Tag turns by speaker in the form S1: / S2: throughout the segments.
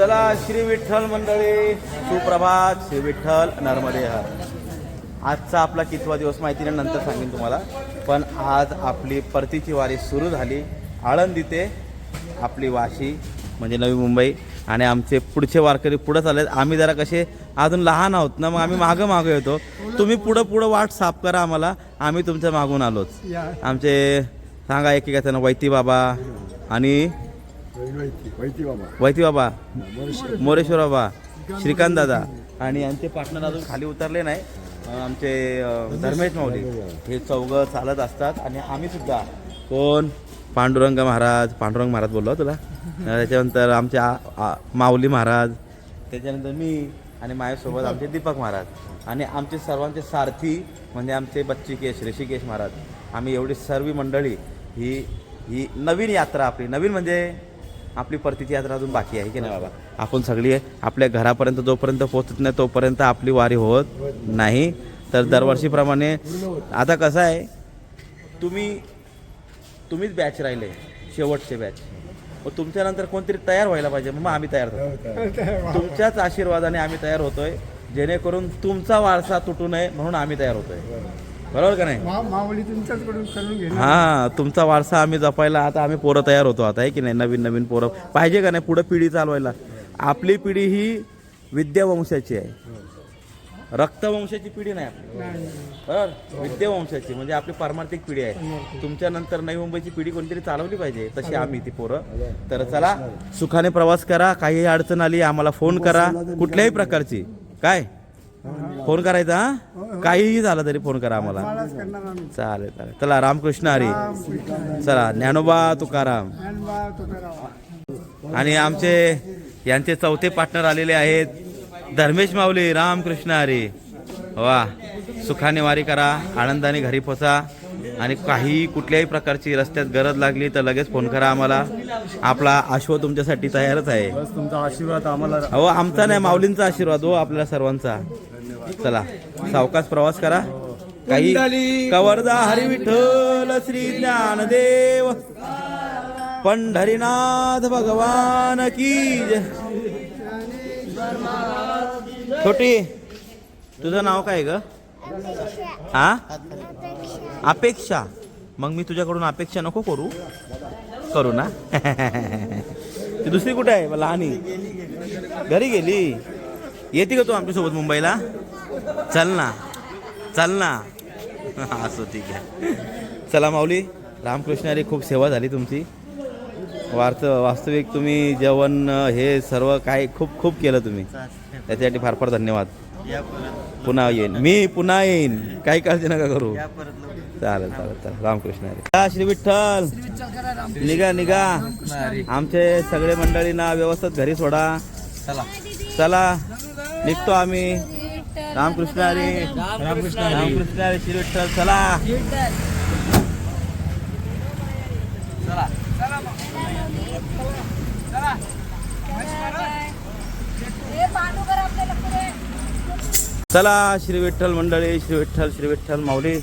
S1: चला श्री विठ्ठल मंडळी, सुप्रभात. श्री विठ्ठल नर्मदे हर. आजचा आपला कितवा दिवस माहिती नाही, नंतर सांगेन तुम्हाला. पण आज आपली परतीची वारी सुरू झाली. आळंदी ते आपली वाशी म्हणजे नवी मुंबई. आणि आमचे पुढचे वारकरी पुढं चालले. आम्ही जरा कसे अजून लहान आहोत ना, मग आम्ही मागं येतो. तुम्ही पुढं वाट साफ करा आम्हाला, आम्ही तुमच्या मागून आलोच. आमचे सांगा एकेकाचं नाव वैती बाबा आणि वैती बाबा, मोरेश्वर बाबा, श्रीकांत दादा आणि यांचे पार्टनर अजून खाली उतरले नाही. आमचे धर्मेश माऊली हे चौघं चालत असतात. आणि आम्ही सुद्धा कोण पांडुरंग महाराज बोललो तुला. त्याच्यानंतर आमचे माऊली महाराज, त्याच्यानंतर मी आणि माझ्यासोबत आमचे दीपक महाराज आणि आमचे सर्वांचे सारथी म्हणजे आमचे बच्चीकेश ऋषिकेश महाराज. आम्ही एवढी सर्व मंडळी ही नवीन यात्रा आपली, नवीन म्हणजे आपली परतीची यात्रा अजून बाकी आहे की नाही बाबा. आपण सगळी आपल्या घरापर्यंत जोपर्यंत पोहोचत नाही तोपर्यंत आपली वारी होत नाही. तर दरवर्षीप्रमाणे आता कसं आहे, तुम्हीच बॅच राहिले शेवटचे बॅच. मग तुमच्यानंतर कोणतरी तयार व्हायला पाहिजे. मग आम्ही तयार होतो, तुमच्याच आशीर्वादाने आम्ही तयार होतोय, जेणेकरून तुमचा वारसा तुटू नये म्हणून आम्ही तयार होतोय. बरोबर का नाही?
S2: माऊली तुमच्याचकडून करून घे.
S1: हां, तुमचा वारसा आम्ही जपायला आता आम्ही पोरं तयार होतो आता, आहे की नाही? नवीन पोरं पाहिजे का नाही पुढं पिढी चालवायला. आपली पिढी ही विद्यावंशाची आहे, रक्तवंशाची पिढी नाही आपली. बरोबर, विद्यावंशाची म्हणजे आपली पारमार्थिक पिढी आहे. तुमच्यानंतर नवी मुंबईची पिढी कोणतरी चालवली पाहिजे, तशी आम्ही ती पोरं. तर चला सुखाने प्रवास करा. काही अडचण आली आम्हाला फोन करा, कुठल्याही प्रकारची. काय फोन करायचा? काहीही झालं तरी फोन करा आम्हाला. चालेल. चला रामकृष्ण हरी. चला ज्ञानोबा तुकाराम. आणि आमचे यांचे चौथे पार्टनर आलेले आहेत, धर्मेश माऊली. रामकृष्ण हरी. वा, सुखाने वारी करा, आनंदाने घरी पोचा. आणि काही कुठल्याही प्रकारची रस्त्यात गरज लागली तर लगेच फोन करा आम्हाला. आपला अश्व तुमच्यासाठी तयारच आहे.
S2: तुमचा आशीर्वाद आम्हाला.
S1: हो, आमचा नाही, माऊलींचा आशीर्वाद हो आपल्या सर्वांचा. चला सावकाश प्रवास करा. काही कवरदा हरी विठ्ठल श्री ज्ञानदेव पंढरीनाथ भगवान की जय. छोटी, तुझं नाव काय ग? हा, अपेक्षा. मग मी तुझ्याकडून अपेक्षा नको करू ना. ती दुसरी कुठे आहे? लहानी घरी गेली. येते का तू आमच्यासोबत मुंबईला? चल ना. असं ठीक आहे. चला माऊली, रामकृष्ण हरी. खूप सेवा झाली तुमची. वास्तविक तुम्ही जेवण हे सर्व काय खूप केलं तुम्ही, त्याच्यासाठी फार धन्यवाद. पुन्हा येईन, काही काळजी नका करू. चालेल. रामकृष्ण हरी. श्री विठ्ठल. निघा. आमचे सगळे मंडळींना व्यवस्थित घरी सोडा. चला निघतो आम्ही. रामकृष्ण हरी. श्री विठ्ठल. चला. चला श्री विठ्ठल मंडळी, श्री विठ्ठल माऊली.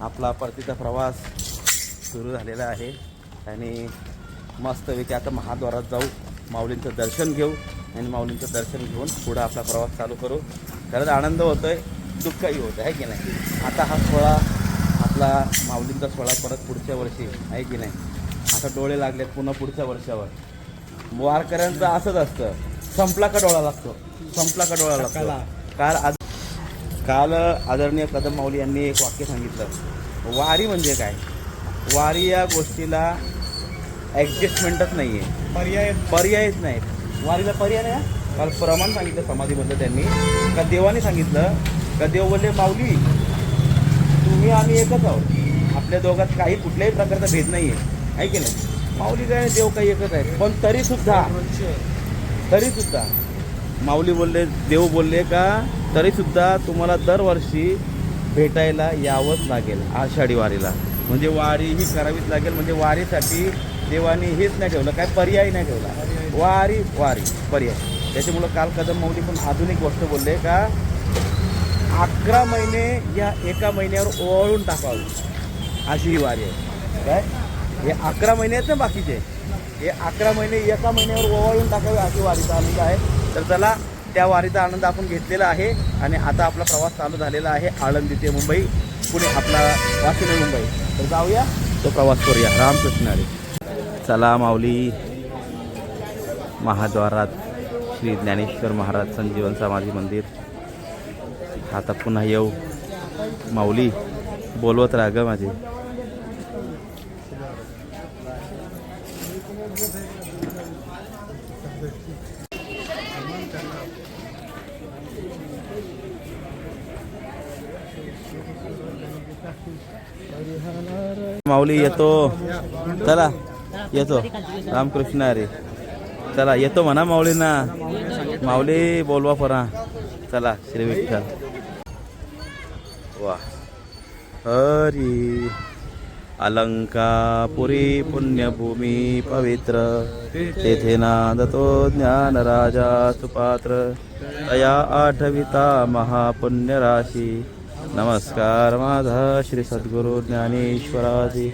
S1: आपला परतीचा प्रवास सुरू झालेला आहे आणि मस्तपैकी आता महाद्वारात जाऊ, माऊलींचं दर्शन घेऊ आणि माऊलींचं दर्शन घेऊन पुढं आपला प्रवास चालू करू. खरंच आनंद होतोय, दुःखही होतं आहे की नाही. आता हा सोहळा आपला माऊलींचा सोहळा परत पुढच्या वर्षी आहे की नाही. आता डोळे लागलेत पुन्हा पुढच्या वर्षावर. वारकऱ्यांचं असंच असतं, संपला का डोळा लागतो. काल आदरणीय कदम माऊली यांनी एक वाक्य सांगितलं, वारी म्हणजे काय. वारी या गोष्टीला ॲडजस्टमेंटच नाही आहे, पर्यायच नाही. वारीला पर्याय नाही. काल प्रमाण सांगितलं समाधीबद्दल त्यांनी, का देवाने सांगितलं का देव बोलले माऊली तुम्ही आम्ही एकच आहोत, आपल्या दोघात काही कुठल्याही प्रकारचा भेद नाही आहे की नाही. माऊली काय देव काही एकच आहे. पण तरीसुद्धा माऊली बोलले, देव बोलले का तरीसुद्धा तुम्हाला दरवर्षी भेटायला यावंच लागेल आषाढी वारीला. म्हणजे वारी ही करावीच लागेल. म्हणजे वारीसाठी देवाने हेच नाही ठेवलं, काय पर्याय नाही ठेवला. वारी पर्याय. त्याच्यामुळं काल कदम माऊली पण आधुनिक गोष्ट बोलले का 11 महिने या एका महिन्यावर ओवाळून टाकावी अशी ही वारी आहे. काय हे 11 महिने आहेत ना बाकीचे, हे 11 महिने एका महिन्यावर ओवाळून टाकावे अशी वारीचा आनंद आहे. तर चला त्या वारीचा आनंद आपण घेतलेला आहे आणि आता आपला प्रवास चालू झालेला आहे आळंदी ते मुंबई, पुणे आपला वाशी ते मुंबई. तर जाऊया तो प्रवास करूया. रामकृष्ण हरी. चला माऊली महाद्वारात श्री ज्ञानेश्वर महाराज संजीवन समाधी मंदिर. आता पुन्हा येऊ माऊली, बोलवत राहा ग माझे. माऊली येतो, चला येतो. रामकृष्ण हरी. चला येतो म्हणा माऊलींना. माऊली बोलवा परा. चला श्री विठ्ठल. वा हरी. अलंकापुरी पुण्यभूमी पवित्र, तेथे नांदतो ज्ञान राजा सुपात्र. तया आठविता महापुण्यराशी, नमस्कार माझा श्री सद्गुरु ज्ञानेश्वराजी.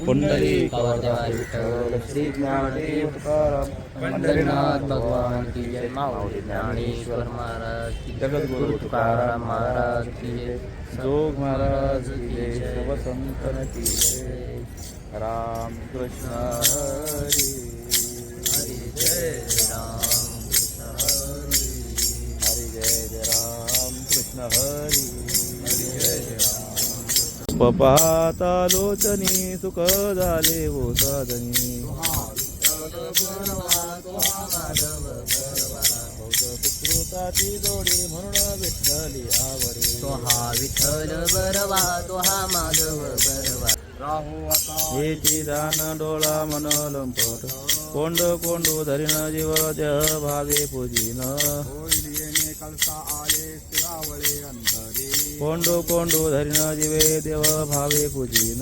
S1: पुंडलिक विठ्ठल श्री ज्ञानदेव तुकाराम, पंढरीनाथ भगवान की जय. माऊली ज्ञानेश्वर महाराज की, जगद्गुरु तुकाराम महाराज की जय, जोग महाराज की जय, सर्व संतन की जय. राम कृष्ण हरी. हरी जय राम कृष्ण हरी. हरी जय जय राम कृष्ण हरी. हरी जय राम. पपाता लोचनी सुख झाले हो साधनी, पुत्रताची जोडी म्हणून विठ्ठली आवडे.
S3: तो हा विठ्ठल बरवा, तो हा माधव बरवा.
S2: राहू आता
S1: हेची दान डोळा मन लंपट, कोंड कोंडू धरीन जीव देह भावे पूजिन.
S2: होईल येणे कलसा आले स्थिरावळे अंतरे.
S1: कोंडू कोंडू धरीन जीवे देव भावे पूजिन.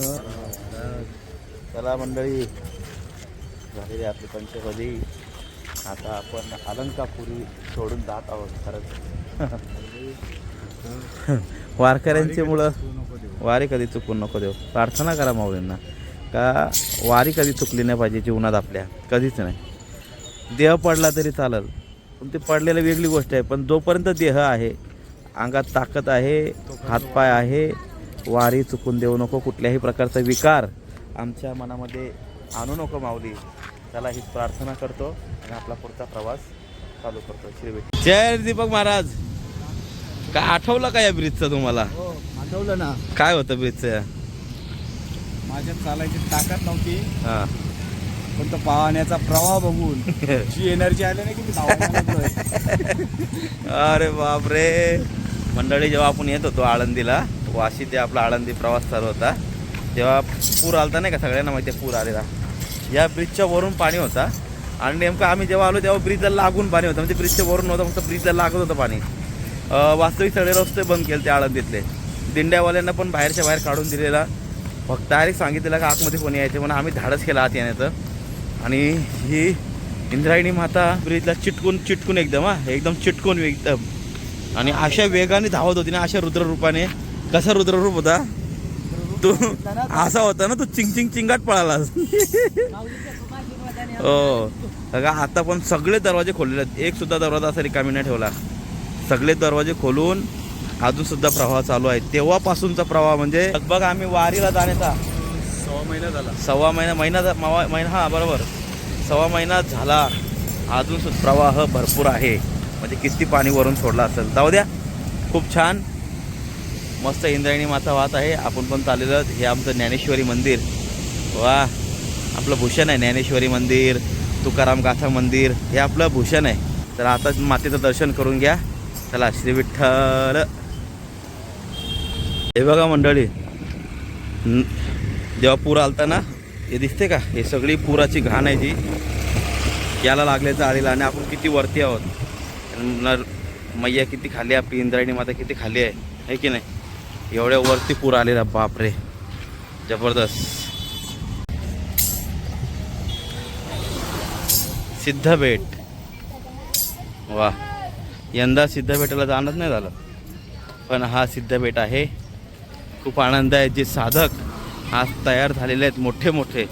S1: चला मंडळी, झालेली आपली पंचपदी. आता आपण अलंकापुरी सोडून जात आहोत. खरंच वारकऱ्यांचे मुळं वारी कधी चुकून नको देऊ. प्रार्थना करा माऊलींना का वारी कधी चुकली नाही पाहिजे जीवनात आपल्या, कधीच नाही. देह पडला तरी चालेल, पण ते पडलेलं वेगळी गोष्ट आहे. पण जोपर्यंत देह आहे, अंगात ताकद आहे, हातपाय आहे, वारी चुकून देऊ नको. कुठल्याही प्रकारचा विकार आमच्या मनामध्ये आणू नको माऊली. त्याला हीच प्रार्थना करतो आणि आपला पुढचा प्रवास चालू करतो. श्री विठ्ठल. जय दीपक महाराज. काय आठवलं का या ब्रिजचं तुम्हाला?
S2: हो आठवलं ना,
S1: काय होतं ब्रिजचं?
S2: माझ्यात चालायची ताकद नव्हती,
S1: हां
S2: पण तो पाण्याचा प्रवाह बघून जी एनर्जी आली ना की मी धावायला लागलोय.
S1: अरे बापरे. मंडळी, जेव्हा आपण येत होतो आळंदीला, वाशी ते आपला आळंदी प्रवास चालू होता, तेव्हा पूर आलता नाही का, सगळ्यांना माहिती आहे पूर आलेला. या ब्रिजच्या वरून पाणी होता आणि नेमकं आम्ही जेव्हा आलो तेव्हा ब्रिजला लागून पाणी होतं. म्हणजे ब्रिजच्या वरून नव्हतं, फक्त ब्रिजला लागत होतं पाणी. वास्तविक सगळे रस्ते बंद केले ते आळंदीतले. दिंड्यावाल्यांना पण बाहेरच्या बाहेर काढून दिलेला. फक्त डायरेक्ट सांगितलेलं का आतमध्ये कोणी यायचे, म्हणून आम्ही धाडस केला आत येण्याचं. आणि ही इंद्रायणी माता ब्रिजला चिटकून एकदम चिटकून एकदम, आणि अशा वेगाने धावत होती ना, अशा रुद्ररूपाने. कसा रुद्ररूप होता तू? असा होता ना तू, चिंगाट पळालास. हो बघा, आता पण सगळे दरवाजे खोललेले आहेत, एक सुद्धा दरवाजा असा रिकामी नाही ठेवला. सगळे दरवाजे खोलून अजून सुद्धा प्रवाह चालू आहे. तेव्हापासूनचा प्रवाह म्हणजे बघ, आम्ही वारीला जाण्याचा
S2: 6 महिना झाला.
S1: सव्वा महिना हा बरोबर, 1.25 महिना झाला. अजून सुद्धा प्रवाह भरपूर आहे. म्हणजे किती पाणी वरून सोडला असेल. जाऊ द्या, खूप छान मस्त इंद्रायणी माता वाहत आहे. आपण पण चाललेलं. हे आमचं ज्ञानेश्वरी मंदिर. वा, आपलं भूषण आहे ज्ञानेश्वरी मंदिर, तुकाराम गाथा मंदिर, हे आपलं भूषण आहे. तर आता मातेचं दर्शन करून घ्या. चला श्री विठ्ठल. हे बघा मंडळी, जेव्हा पूर आलता ना, हे दिसते का, हे सगळी पुराची घाण आहे जी याला लागल्याचं आलेलं. आणि आपण किती वरती आहोत. मैया किती खाली, आपली इंद्रायणी माता किती खाली आहे की नाही. एवढ्या वरती पूर आलेला, बापरे जबरदस्त. सिद्धबेट. वा, यंदा सिद्धबेटाला जाणंच नाही झालं, पण हा सिद्धबेट आहे. खूप आनंद आहे. जे साधक आज तयार झालेले आहेत मोठे मोठे,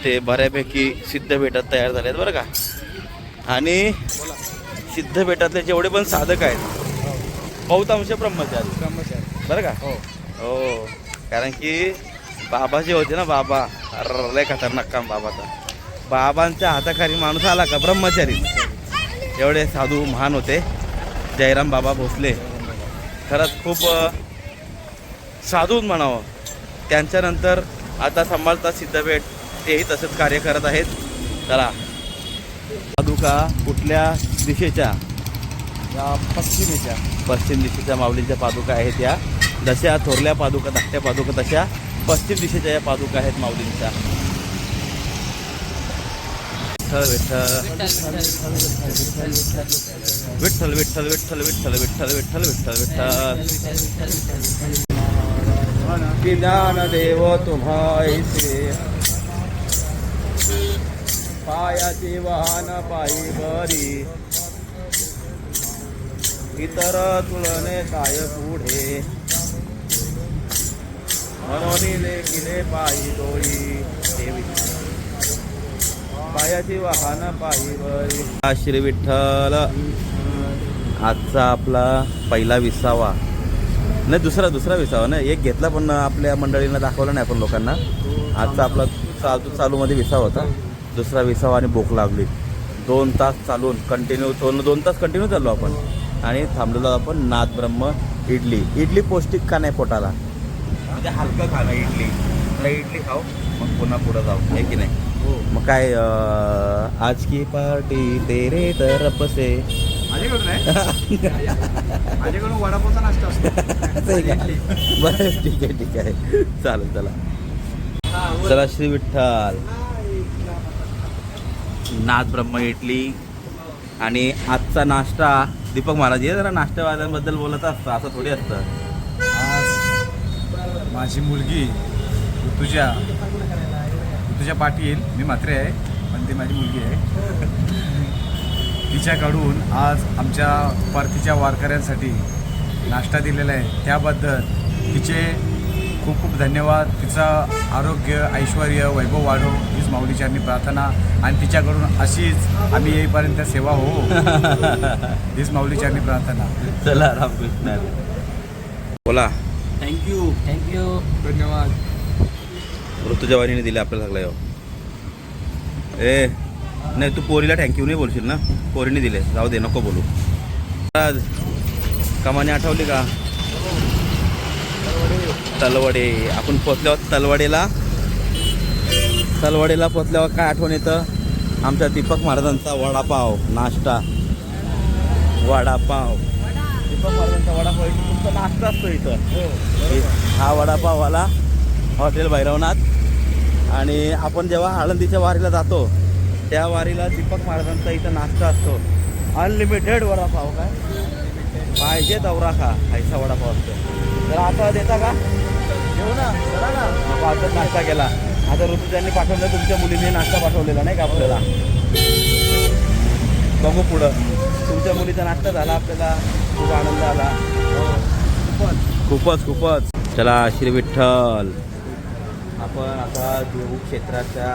S1: ते बऱ्यापैकी सिद्धपीठात तयार झाले आहेत बरं का. आणि सिद्धपीठातले जेवढे पण साधक आहेत बहुतांश ब्रह्मचारी बरं का. हो कारण की बाबा जे होते ना बाबा, लय खतरनाक काम बाबाचा. बाबांच्या हाताखाली माणूस आला का ब्रह्मचारी. एवढे साधू महान होते जयराम बाबा भोसले. खरंच खूप साधूच म्हणावं. त्यांच्यानंतर आता सांभाळतात सिद्धपीठ, तेही तसंच कार्य करत आहेत. चला पादुका कुठल्या दिशेच्या?
S2: या पश्चिमेच्या.
S1: पश्चिम दिशेच्या माऊलींच्या पादुका आहेत या. जशा थोरल्या पादुका धाकट्या पादुका तशा पश्चिम दिशेच्या या पादुका आहेत माऊलींच्या. विठ्ठल विठ्ठल विठ्ठल विठ्ठल विठ्ठल विठ्ठल विठ्ठल विठ्ठल विठ्ठल. ज्ञान देव तुम्हाईचे पायाची वाहन पायी बरी, इतर तुलने काय पुढे, म्हणून लेखिले पायी डोळी देवी, पायाची वाहन पायी बरी. श्री विठ्ठल. आजचा आपला पहिला विसावा नाही, दुसरा विसावा नाही, एक घेतला पण आपल्या मंडळींना दाखवला नाही आपण लोकांना. आजचा आपला चालूमध्ये विसावा होता. दुसरा विसावा आणि भूक लागली. 2 तास चालून कंटिन्यू 2 तास कंटिन्यू चाललो आपण. आणि थांबलेलो आपण नाथ ब्रह्म इडली पौष्टिक का नाही पोटाला, म्हणजे हलकं खाणं इडली. तर इडली खाऊ मग पुन्हा पुढं जाऊ आहे की नाही. मग काय आज की पार्टी तेरे तरफ से.
S2: माझ्याकडून वडापावचा नाश्ता असतो.
S1: बरं ठीक आहे चालेल. चला श्री विठ्ठल. नाथ ब्रह्म इडली आणि आजचा नाश्ता. दीपक महाराज हे जरा नाश्त्यावाल्यांबद्दल बोलत असतं, असं थोडी असतं.
S2: आज माझी मुलगी ऋतुजा पाटील, मी म्हात्रे आहे पण ती माझी मुलगी आहे. तिच्याकडून आज आमच्या परतीच्या वारकऱ्यांसाठी नाश्ता दिलेला आहे. त्याबद्दल तिचे खूप खूप धन्यवाद. तिचं आरोग्य ऐश्वर वैभव वाढो हीच माऊलीची प्रार्थना. आणि तिच्याकडून अशीच आम्ही येईपर्यंत सेवा हो हीच माऊलीची प्रार्थना.
S1: चला रामकृष्ण बोला.
S2: थँक्यू. धन्यवाद.
S1: ऋतुजा वाहिनीने दिले आपल्याला सगळं. ए नाही तू पोरीला थँक्यू नाही बोलशील ना, पोरीने दिले जाऊ दे नको बोलू. आज कमानी आठवली का? तलवडे. आपण पोचल्यावर तलवडेला पोचल्यावर काय आठवण येतं? आमच्या दीपक महाराजांचा वडापाव नाश्ता. वडापाव दीपक महाराजांचा वडापाव तुमचा नाश्ता असतो इथं. हा वडापाववाला हॉटेल भैरवनाथ. आणि आपण जेव्हा आळंदीच्या वारीला जातो त्या वारीला दीपक महाराजांचा इथं नाश्ता असतो. अनलिमिटेड वडापाव. काय पाहिजे दौरा खा ऐसा वडापाव असतो. तर आता देता का? घेऊ ना, चला ना. आताच नाश्ता केला. आता ऋतुजांनी पाठवलं, तुमच्या मुलीने नाश्ता पाठवलेला नाही का आपल्याला. बघू पुढं. तुमच्या मुलीचा नाश्ता झाला, आपल्याला खूप आनंद आला. खूपच. चला श्री विठ्ठल. आपण आता देहू क्षेत्राच्या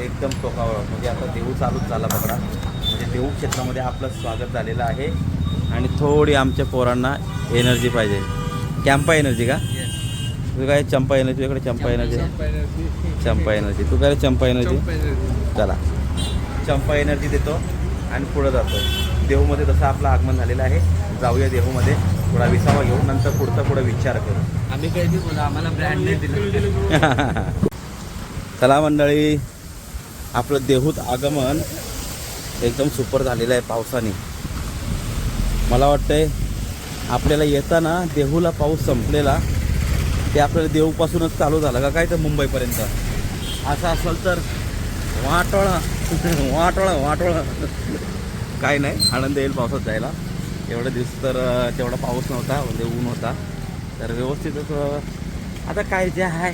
S1: एकदम टोकावर, म्हणजे आता देहू चालूच झाला पकडा. म्हणजे देहू क्षेत्रामध्ये आपलं स्वागत झालेलं आहे. आणि थोडी आमच्या पोरांना एनर्जी पाहिजे. कॅम्पा एनर्जी का? तू काय चंपा एनर्जी? तुझ्याकडे चंपा एनर्जी. तू काय चंपा एनर्जी? चला चंपा एनर्जी देतो आणि पुढं जातो. देहूमध्ये तसं आपलं आगमन झालेलं आहे. जाऊया देहूमध्ये, थोडा विसावा घेऊ, नंतर पुढचा विचार करू.
S3: आम्ही काही बोला, आम्हाला ब्रँड नाही दिलं.
S1: चला मंडळी, आपलं देहूत आगमन एकदम सुपर झालेलं आहे पावसाने. मला वाटतंय आपल्याला येताना देहूला पाऊस संपलेला, ते आपल्याला देहूपासूनच चालू झालं का काय तर मुंबईपर्यंत. असं असेल तर वाटोळा काय नाही, आनंद येईल पावसात जायला. एवढे दिवस तर तेवढा पाऊस नव्हता, म्हणजे ऊन होता. तर व्यवस्थितच आता काय जे आहे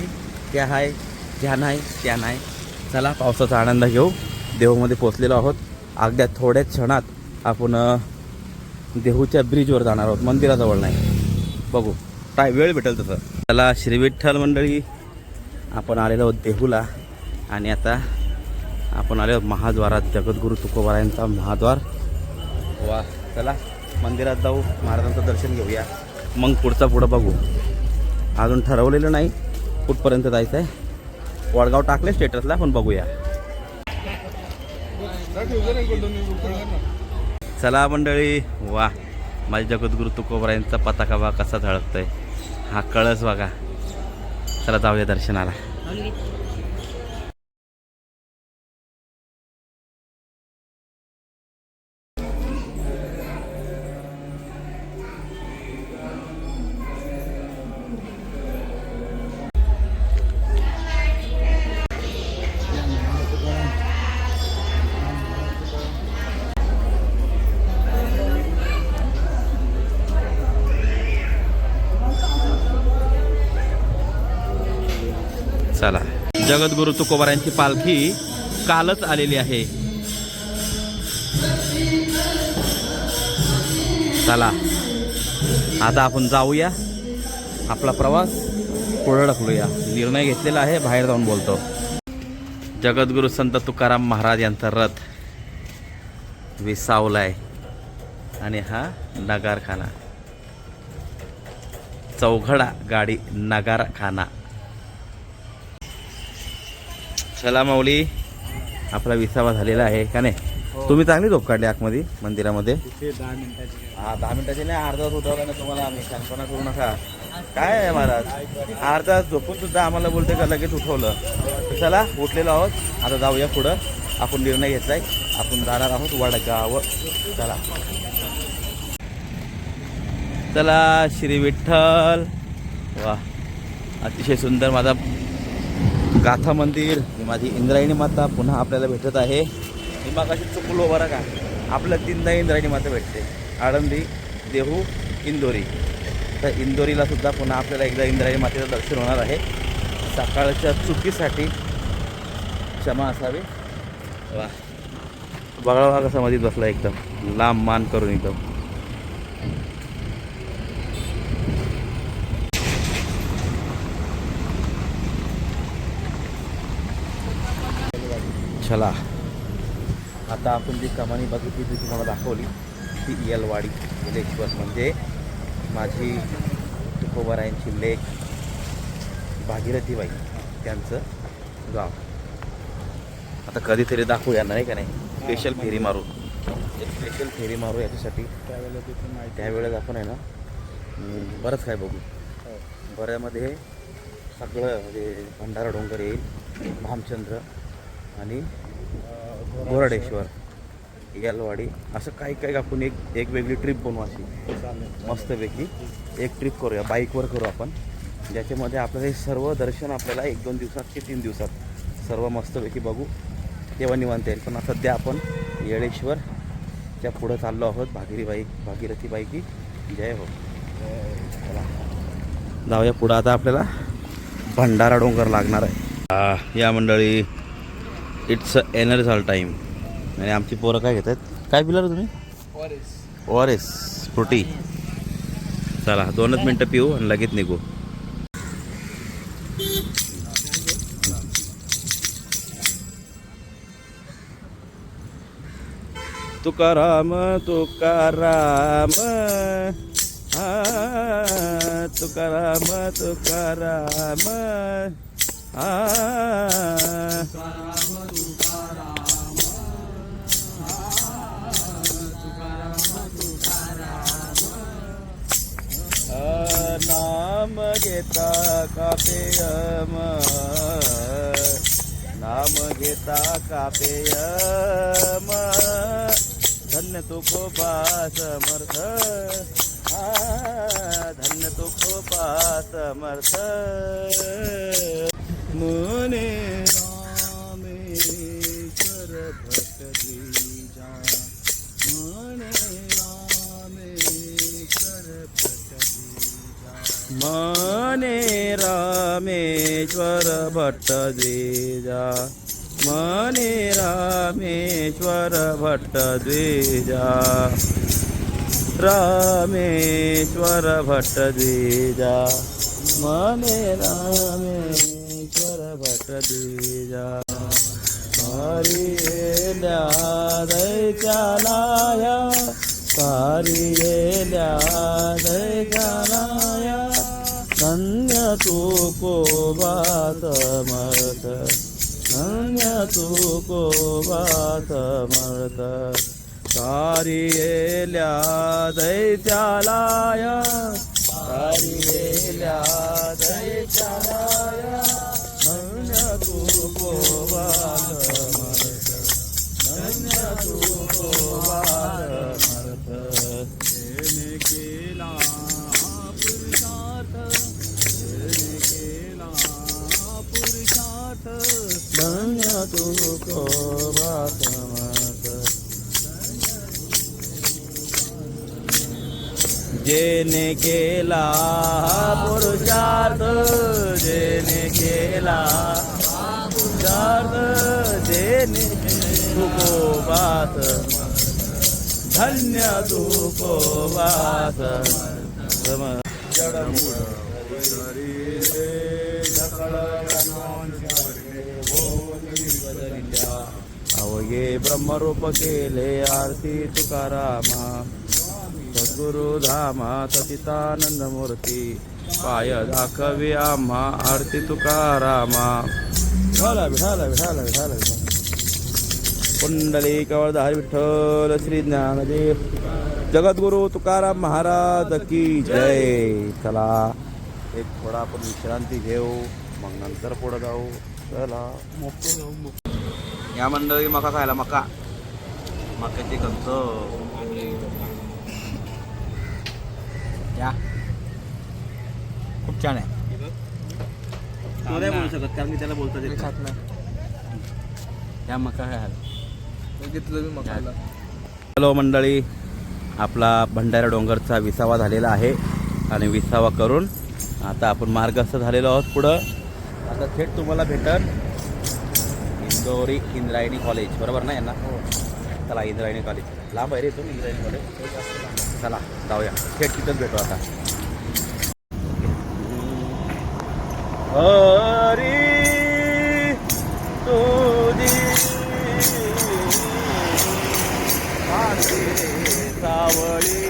S1: त्या आहे, ज्या नाही त्या नाही. चला पावसाचा आनंद घेऊ. देहूमध्ये पोचलेलो आहोत. अगदी थोड्याच क्षणात आपण देहूच्या ब्रिजवर जाणार आहोत, मंदिराजवळ नाही. बघू काय वेळ भेटेल तसं. चला श्री विठ्ठल मंडळी, आपण आलेलो आहोत देहूला. आणि आता आपण आलो महाद्वारात, जगद्गुरू तुकोबारायांचा महाद्वार. वा, चला मंदिरात जाऊ, महाराजांचं दर्शन घेऊया, मग पुढं बघू. अजून ठरवलेलं नाही कुठपर्यंत जायचं आहे. वडगाव टाकले स्टेटसला, पण बघूया. चला मंडळी, वा, माझ्या जगद्गुरू तुकोबारायांचा पताका बघा कसा झळकतोय. हा कळस बघा. चला जाऊया दर्शनाला. चला, जगद्गुरू तुकोबारायांची पालखी कालच आलेली आहे. चला आता आपण जाऊया, आपला प्रवास पुढे ढकलूया. निर्णय घेतलेला आहे, बाहेर जाऊन बोलतो. जगद्गुरू संत तुकाराम महाराज यांचा रथ विसावलाय आणि हा नगारखाना, चौघडा गाडी नगारखाना. चला माऊली, आपला विसावा झालेला आहे का नाही? तुम्ही चांगली झोप काढली आतमध्ये मंदिरामध्ये. 10 मिनिटाची नाही, अर्धा तास उठवला ना तुम्हाला आम्ही. शांतपणा करू नका. काय आहे महाराज, अर्धा तास झोपून सुद्धा आम्हाला बोलते का लगेच उठवलं. चला उठलेलो आहोत, आता जाऊया पुढं. आपण निर्णय घेतलाय, आपण जाणार आहोत वडगाव. चला चला, श्री विठ्ठल. वा, अतिशय सुंदर माझा गाथा मंदिर. माझी इंद्रायणी माता पुन्हा आपल्याला भेटत आहे. मी मागाशी चुकलो बरं का, आपल्या 3दा इंद्रायणी माता भेटते, आळंदी, देहू, इंदोरी. तर इंदोरीला सुद्धा पुन्हा आपल्याला एकदा इंद्रायणी मातेचं दर्शन होणार आहे. सकाळच्या चुकीसाठी क्षमा असावी. वा, बघा कसा मधीत बसला, एकदम लांब मान करून एकदम. चला, आता आपण जी कमानी बघितली ती तुम्हाला दाखवली, ती येलवाडी येलेश्वर, म्हणजे माझी तुकोबारायांची लेक भागीरथीबाई त्यांचं गाव. आता कधीतरी दाखवूया नाही का नाही, स्पेशल फेरी मारू, एक स्पेशल फेरी मारू याच्यासाठी. त्यावेळेस आपण आहे ना बरंच काय बघू. बऱ्यामध्ये सगळं म्हणजे भंडारा डोंगर येईल, भामचंद्र आणि गोरडेश्वर, येलवाडी, असं काही काही आपण एक वेगळी ट्रिप बनवू. अशी मस्तपैकी एक ट्रिप करूया, बाईकवर करू आपण, ज्याच्यामध्ये आपलं हे सर्व दर्शन आपल्याला 1-2 दिवसात की 3 दिवसात सर्व मस्तपैकी बघू, तेव्हा निवांत येईल. पण सध्या आपण येळेश्वरच्या पुढं चाललो आहोत. भागीरथीबाई की जय हो. चला जाऊया पुढं. आता आपल्याला भंडारा डोंगर लागणार आहे. या मंडळी, इट्स एनर्जल टाईम. आणि आमची पोरं काय घेतात, काय पिला तुम्ही? ORS Frooti. चला 2च मिनटं पिऊ आणि लगेच निघू. तुकाराम तुकाराम, तुकाराम तुकाराम, नाम घेता कापेयम, नाम घेता कापेयम, धन्य तुकोबा समर्थ, धन्य तुकोबा समर्थ. मुने रामेश्वर भट द्विजा, मुने रामेश्वर भट द्विजा, मने रामेश्वर भट द्विजा, मने रामेश्वर भट द्विजा, रामेश्वर भट द्विजा, मने रामेश्वर भट द्विजा. तुकोबा समर्थ, धन्य तुकोबा समर्थ. तारियेल्या दैत्यालाया, तारियेल्या दैत्यालाया, धन्य तुकोबा समर्थ, धन्य तुकोबा समर्थ.
S2: देणे केला पुरुषार्थ, देणे केला पुरुषार्थ,
S1: धन्य तुकोबा समर्थ. जेने केला पुरुषार्थ, जेने केला पुरुषार्थ, जेने तुकोबा धन्य तुकोबा समर्थ. अवघे ब्रह्मरूप केले आरती तुकारामा, सद्गुरु धामा सचितानंद मूर्ती, पाय दाखवी आम्हा आरती तुकारामा. विठाला विठाला विठाला विठाला विठाला. कुंडली कवळधारी विठ्ठल श्री ज्ञानदेव जगद्गुरु तुकाराम महाराज की जय. चला एक थोडा आपण विश्रांती घेऊ, मग नंतर पुढे जाऊ. चला या मंडळी मका खायला, मकाची कंच या खूप छान आहे. तू नाही बोलू शकत कारण मी त्याला बोलता येत खात नाही. या मका खायला घेतलं मी मकाला. हॅलो मंडळी, आपला भंडारा डोंगरचा विसावा झालेला आहे आणि विसावा करून आता आपण मार्गस्थ झालेलो आहोत पुढं. आता थेट तुम्हाला भेटन इंदोरी इंद्रायणी कॉलेज, बरोबर ना यांना? चला इंद्रायणी कॉलेज लांब आहे रे इथून इंद्रायणी कॉलेज. चला जाऊया, थेट तिथंच भेटू आता. हरी तुझी सावळी,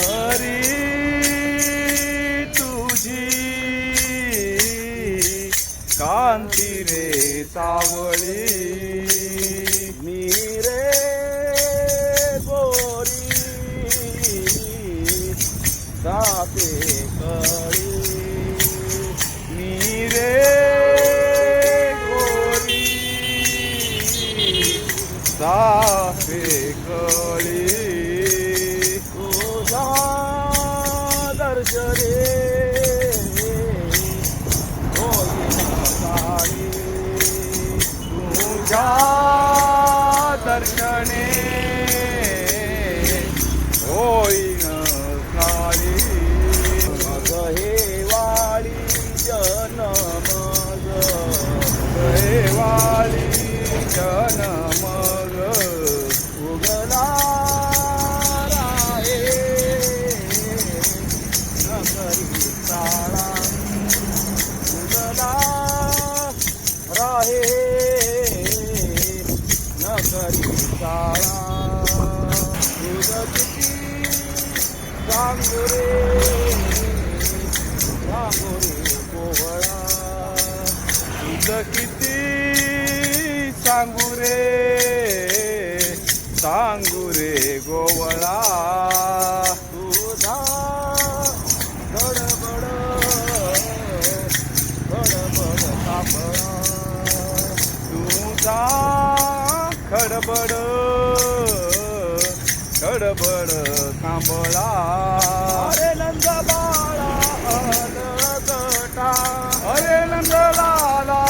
S1: हरी तुझी कांती रे सावळी, मी रे गोरी जाते कळी, मी रे गोरी जाते कळी. तुझा दर्शने तुझ्या दर्शने होईन काळी. मग हे वाळी जनम, हे वाळी जनम उगला राहे नगरी साळा, उगला राहे नगरी साळा. तुझ किती सांगू रे, सांगू रे कोवळा, तुझ किती सांगू रे, सांगू रे गोवळा. तुझा गडबड गडबड सापळा, तुझा खडबड खडबड कांबळा. अरे नंद बाळा अलगटा, अरे नंद लाला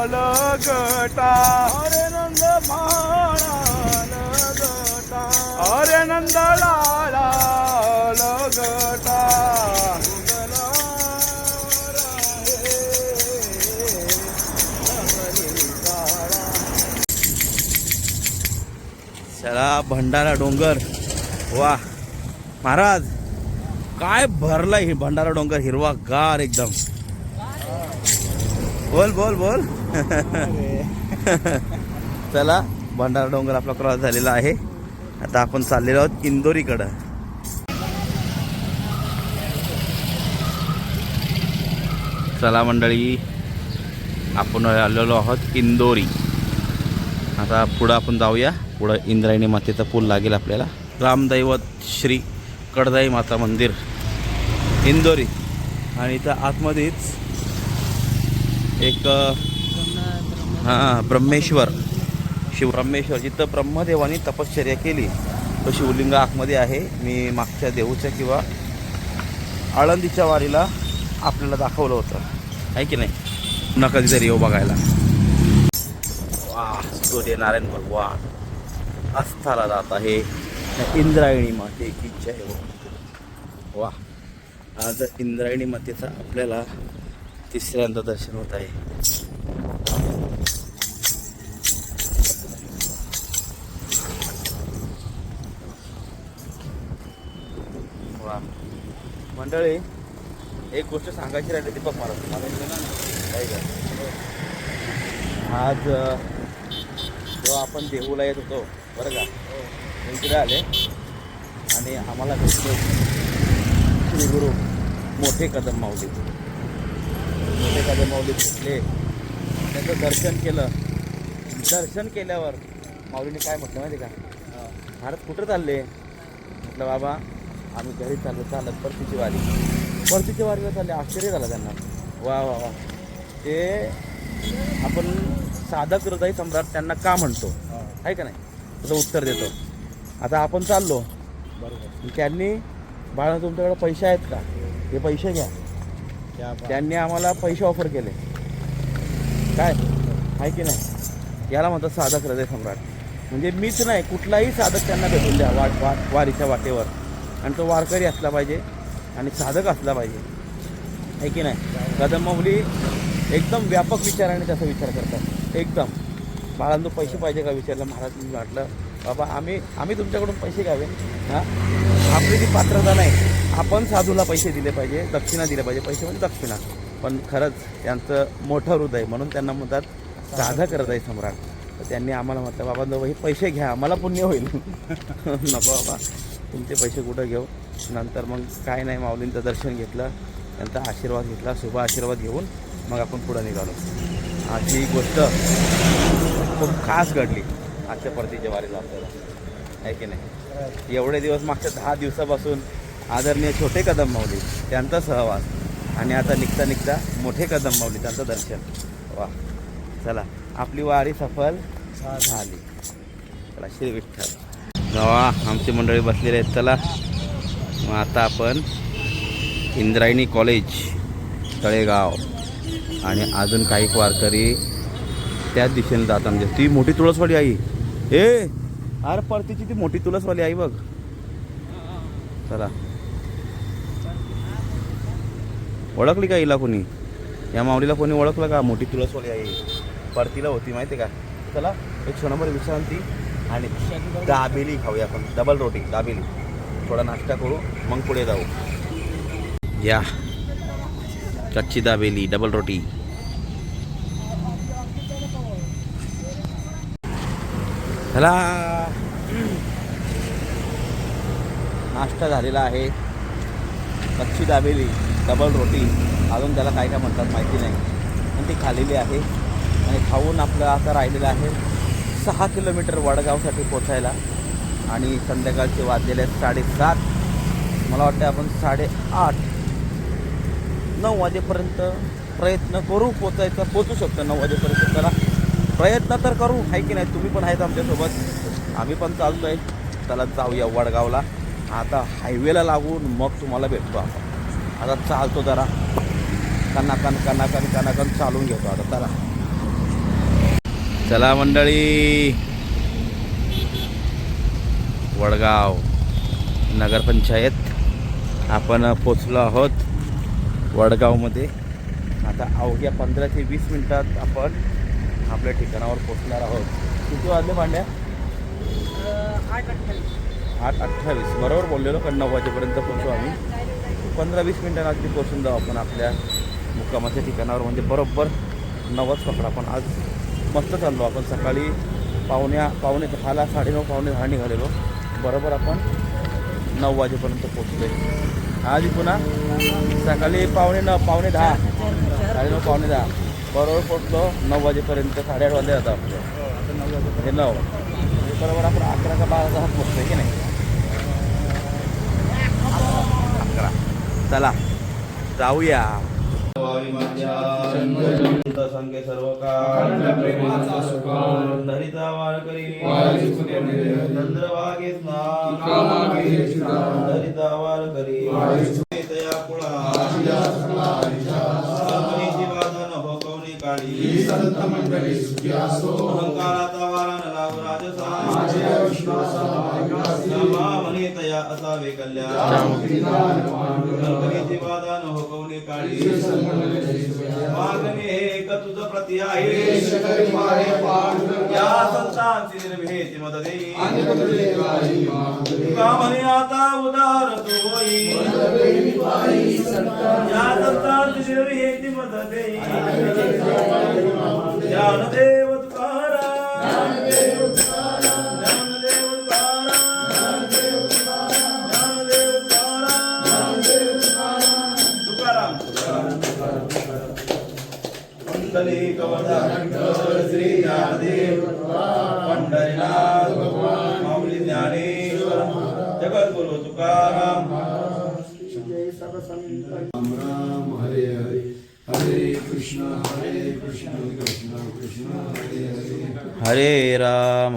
S1: अलगटा, अरे नंद बाळा अलगटा, अरे नंद लाला अलगटा. उगला राहे नगरी साळा. चला भंडारा डोंगर, वा महाराज काय भरलाय हे भंडारा डोंगर, हिरवा गार एकदम. बोल बोल बोल. चला भंडारा डोंगर आपला क्रॉस झालेला आहे. आता आपण चाललेलो आहोत इंदोरीकडं. चला मंडळी, आपण आलेलो आहोत इंदोरी. आता पुढं आपण जाऊया. पुढं इंद्रायणी मातेचा पूल लागेल आपल्याला. रामदैवत श्री कडदाई माता मंदिर इंदोरी. आणि इथं आतमध्येच एक ब्रह्मेश्वर, शिवब्रह्मेश्वर, जिथं ब्रह्मदेवानी तपश्चर्या केली तो शिवलिंग आतमध्ये आहे. मी मागच्या देऊच्या किंवा आळंदीच्या वारीला आपल्याला दाखवलं होतं, आहे की नाही? पुन्हा कधीतरी येऊ बघायला. वा, सूर्यनारायण भगवान अस्ताला जात आहे. इंद्रायणी माते की जय हो. वा, आज इंद्रायणी मातेचं आपल्याला तिसऱ्यांदा दर्शन होत आहे. वा मंडळी, एक गोष्ट सांगायची राहिली दीपक महाराज तुम्हाला. आज जेव्हा आपण देहूला येत होतो बरं का, इकडे आले आणि आम्हाला भेटले श्री गुरु मोठे कदम माऊली. मोठे कदम माऊली भेटले, त्यांचं दर्शन केलं. दर्शन केल्यावर माऊलीने काय म्हटलं माहिती का, महाराज कुठं चालले? म्हटलं बाबा आम्ही घरी चालत परतीची वारीला चालले. आश्चर्य झालं त्यांना. वा वा वा. ते आपण साधक हृदय सम्राट त्यांना का म्हणतो, आहे का नाही, त्याचं उत्तर देतो. आता आपण चाललो बरोबर, त्यांनी बाळा तुमच्याकडे पैसे आहेत का, हे पैसे घ्या. त्यांनी आम्हाला पैसे ऑफर केले, काय आहे की नाही? याला म्हणतात साधक हृदय सम्राट. म्हणजे मीच नाही, कुठलाही साधक त्यांना भेटून द्या वारीच्या वाटेवर. आणि तो वारकरी असला पाहिजे आणि साधक असला पाहिजे, आहे की नाही? कदम माऊली एकदम व्यापक विचाराने त्याचा विचार करतात. एकदम बाळांनो पैसे पाहिजे का विचारलं. महाराज मी म्हटलं बाबा आम्ही तुमच्याकडून पैसे घ्यावे, हां आपली ती पात्रता नाही. आपण साधूला पैसे दिले पाहिजे, दक्षिणा दिले पाहिजे. पैसे म्हणजे दक्षिणा. पण खरंच त्यांचं मोठं हृदय म्हणून त्यांना म्हणतात साधक हृदय सम्राट. तर त्यांनी आम्हाला म्हटलं बाबा नो हे पैसे घ्या, आम्हाला पुण्य होईल. नको बाबा तुमचे पैसे कुठं घेऊ. नंतर मग काय नाही, माऊलींचं दर्शन घेतलं, त्यांचा आशीर्वाद घेतला, शुभ आशीर्वाद घेऊन मग आपण पुढं निघालो. अशी गोष्ट खूप खास घडली आजच्या परतीच्या वारीला आपल्याला, आहे की नाही? एवढे दिवस मागच्या 10 दिवसापासून आदरणीय छोटे कदम माऊली त्यांचा सहवास, आणि आता निघता मोठे कदम माऊली त्यांचं दर्शन. वा, चला आपली वारी सफल झाली. चला श्री विठ्ठल. गावा आमची मंडळी बसलेली आहेत. चला मग आता आपण इंद्रायणी कॉलेज तळेगाव आणि अजून काही वारकरी त्याच दिशेने जातात. म्हणजे ती मोठी तुळसवाली आई, अरे परतीची ती मोठी तुळसवाली आई बघ. चला ओळखली का हिला कोणी? या माऊलीला कोणी ओळखलं का? मोठी तुळसवाली आई परतीला होती माहिती का? चला एक क्षणभर विश्रांती आणि दाबेली खाऊया आपण. डबल रोटी दाबेली, थोडा नाश्ता करू मग पुढे जाऊ. या कच्ची दाबेली डबल रोटी. चला नाश्ता झालेला आहे. कच्ची दाबेली डबल रोटी, अजून त्याला काय काय म्हणतात माहिती नाही, पण ती खाल्लेली आहे. आणि खाऊन आपलं आता राहिलेलं आहे 6 किलोमीटर वडगावसाठी पोचायला. आणि संध्याकाळचे वाजलेले 7:30. मला वाटतं आपण 8:30 9 वाजेपर्यंत प्रयत्न करू पोचायचा. पोचू शकतो 9 वाजेपर्यंत. चला प्रयत्न तर करू, आहे की नाही? तुम्ही पण आहेत आमच्यासोबत, आम्ही पण चालतो आहे. चला जाऊया वडगावला. आता हायवेला लागून मग तुम्हाला भेटतो आपण. आता चालतो जरा कनाकन चालून घेतो आता. चला चला मंडळी, वडगाव नगरपंचायत आपण पोचलो आहोत वडगावमध्ये. आता अवघ्या 15 ते 20 मिनिटात आपण आपल्या ठिकाणावर पोचणार आहोत. किती वाजले पांड्या? 8:28 बरोबर बोललेलो, पण 9 वाजेपर्यंत पोचू आम्ही. 15-20 मिनिटांना अगदी पोचून जाऊ आपण आपल्या मुक्कामाच्या ठिकाणावर. म्हणजे बरोबर 9च पकडा. पण आज मस्त चाललो आपण. सकाळी पावणे 9:30 पावणे 10 निघालेलो. बरोबर आपण 9 वाजेपर्यंत पोचलो आहे. आज पुन्हा सकाळी पावणे 10 साडेनऊ पावणे 10 बरोबर पोचलो 9 वाजेपर्यंत 8:30 वाजले होता आपलं हे 9 बरोबर आपण 11 का 12 तासात पोचतोय की नाही 11 चला जाऊया संख्य सर्व धरिता वारकरी चंद्रभागे धरिता वारकरी अहंकाराचा वारा न लागू राजसा तया असावे कल्याण बाधा न हो कवने काळी मागणे एक तुझ प्रति आहे या संतांची निर्भेती मद देई तुका म्हणे आता उदार तू होई या संतांची निर्भेती मद देई ज्ञानदेव तुकाराम ज्ञानदेव मंडली कवरधार श्री ज्ञानदेव पंढरीनाथ माऊली ज्ञानेश्वर जगद्गुरु तुकाराम
S4: राम हरे हरे हरे कृष्ण कृष्ण कृष्ण हरे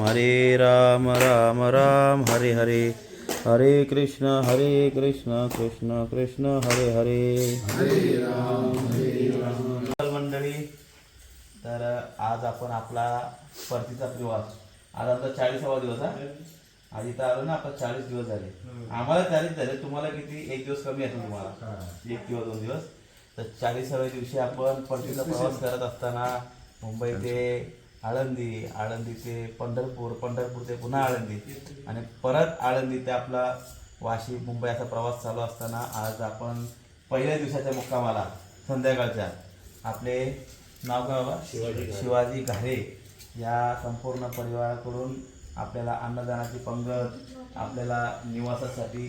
S4: हरे
S1: राम राम राम हरे हरे हरे कृष्ण कृष्ण कृष्ण हरे हरे
S4: हरे राम
S1: मंडळी तर आज आपण आपला परतीचा प्रवास आज आमचा 40वा दिवस आहे आज इथं आलो ना आता 40 दिवस झाले आम्हाला 40 झाले तुम्हाला किती एक दिवस कमी आहे तुम्हाला 1 किंवा 2 दिवस तर 40व्या दिवशी आपण परतीचा प्रवास करत असताना मुंबई ते आळंदी ते पंढरपूर ते पुन्हा आळंदी आणि परत आळंदी ते आपला वाशी मुंबई असा प्रवास चालू असताना आज आपण पहिल्या दिवसाच्या मुक्कामाला संध्याकाळच्या आपले नाव काय बाबा शिवाजी घारे या संपूर्ण परिवाराकडून आपल्याला अन्नदानाची पंगत आपल्याला निवासासाठी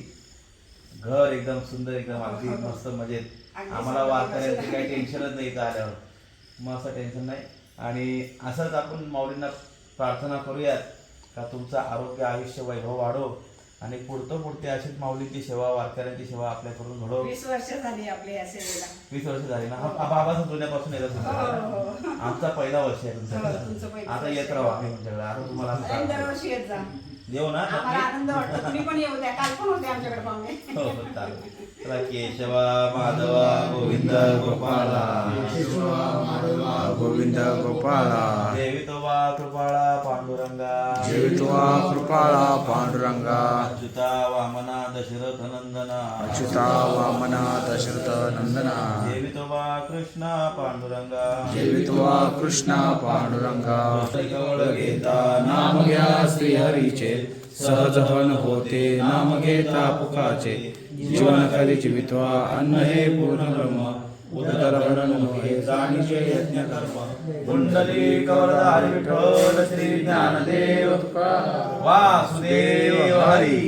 S1: घर एकदम सुंदर एकदम अगदी मस्त मजेत आम्हाला वारकऱ्यांचे काही टेन्शनच नाही इथं आल्यावर मग असं टेन्शन नाही आणि असंच आपण माऊलींना प्रार्थना करूयात का तुमचं आरोग्य आयुष्य वैभव वाढो आणि पुढते अशीच माऊलींची सेवा वारकऱ्यांची सेवा आपल्याकडून घडो
S5: 20 वर्ष झाली आपल्या या सेवेला
S1: 20 वर्ष झाली ना हा बाबा जुन्यापासून येत असेल आमचा पहिला वर्ष आहे तुमचा आता येत राहू आम्ही तुमच्याकडे आता तुम्हाला
S5: दरवर्षी येत जा
S1: देऊ ना
S5: आम्हाला आनंद वाटतो तुम्ही पण येऊ द्या काल पण होते आमच्याकडे पाहुणे
S1: हो चालेल चला केशवा माधवा गोविंद गोपाला
S2: गोविंद गोपाला
S1: देवितोबा कृपाळा पांडुरंगा
S2: जेवित्वा कृपाळा पांडुरंगा
S1: अच्युता वामना दशरथ नंदना
S2: अच्युता वामना दशरथ नंदना
S1: देवितोबा कृष्णा पांडुरंगा
S2: जेवित्वा कृष्णा पांडुरंगा
S1: गवळ घेता
S2: नाम घ्या श्रीहरीचे सहजहन होते नाम घेता पुकाचे जीवन खाली जीवित्वा अन्न हे पूर्ण ब्रह्म उदरभरण हे जाणीचे यज्ञ कर्म
S1: कुंडली कवरधारी विठ्ठल श्री ज्ञानदेव वासुदेव हरी